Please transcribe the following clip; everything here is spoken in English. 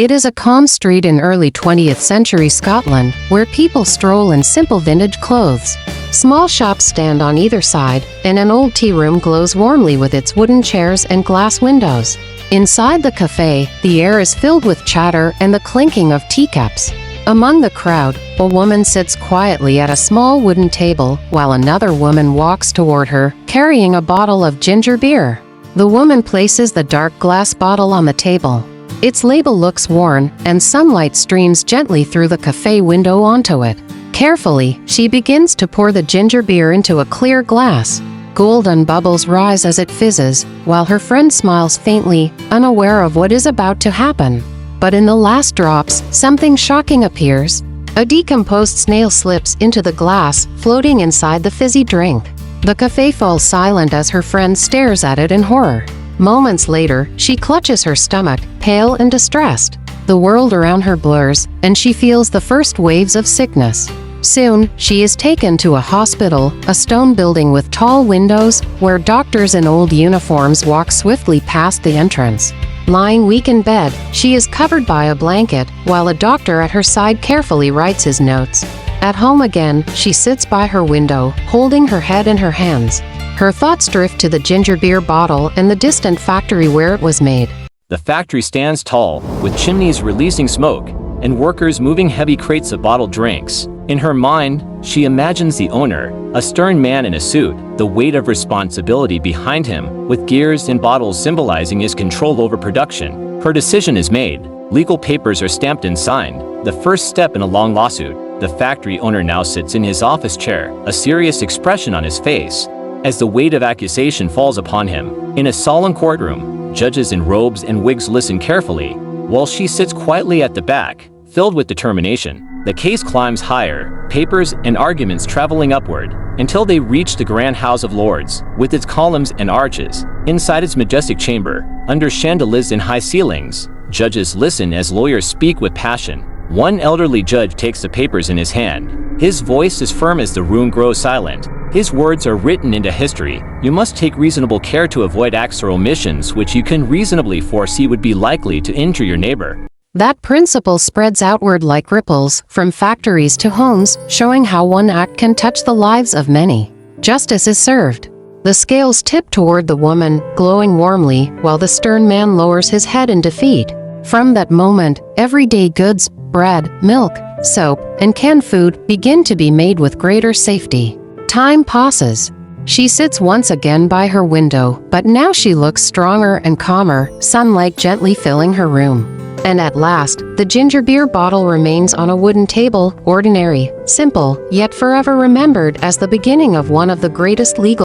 It is a calm street in early 20th century Scotland, where people stroll in simple vintage clothes. Small shops stand on either side, and an old tea room glows warmly with its wooden chairs and glass windows. Inside the cafe, the air is filled with chatter and the clinking of teacups. Among the crowd, a woman sits quietly at a small wooden table, while another woman walks toward her, carrying a bottle of ginger beer. The woman places the dark glass bottle on the table. Its label looks worn, and sunlight streams gently through the cafe window onto it. Carefully, she begins to pour the ginger beer into a clear glass. Golden bubbles rise as it fizzes, while her friend smiles faintly, unaware of what is about to happen. But in the last drops, something shocking appears. A decomposed snail slips into the glass, floating inside the fizzy drink. The cafe falls silent as her friend stares at it in horror. Moments later, she clutches her stomach, pale and distressed. The world around her blurs, and she feels the first waves of sickness. Soon, she is taken to a hospital, a stone building with tall windows, where doctors in old uniforms walk swiftly past the entrance. Lying weak in bed, she is covered by a blanket, while a doctor at her side carefully writes his notes. At home again, she sits by her window, holding her head in her hands. Her thoughts drift to the ginger beer bottle and the distant factory where it was made. The factory stands tall, with chimneys releasing smoke, and workers moving heavy crates of bottled drinks. In her mind, she imagines the owner, a stern man in a suit, the weight of responsibility behind him, with gears and bottles symbolizing his control over production. Her decision is made. Legal papers are stamped and signed, the first step in a long lawsuit. The factory owner now sits in his office chair, a serious expression on his face, as the weight of accusation falls upon him. In a solemn courtroom, judges in robes and wigs listen carefully, while she sits quietly at the back, filled with determination. The case climbs higher, papers and arguments traveling upward, until they reach the Grand House of Lords, with its columns and arches. Inside its majestic chamber, under chandeliers and high ceilings, judges listen as lawyers speak with passion. One elderly judge takes the papers in his hand. His voice is firm as the room grows silent. His words are written into history. You must take reasonable care to avoid acts or omissions which you can reasonably foresee would be likely to injure your neighbor. That principle spreads outward like ripples, from factories to homes, showing how one act can touch the lives of many. Justice is served. The scales tip toward the woman, glowing warmly, while the stern man lowers his head in defeat. From that moment, everyday goods, bread, milk, soap, and canned food begin to be made with greater safety. Time passes. She sits once again by her window, but now she looks stronger and calmer, sunlight gently filling her room. And at last, the ginger beer bottle remains on a wooden table, ordinary, simple, yet forever remembered as the beginning of one of the greatest legal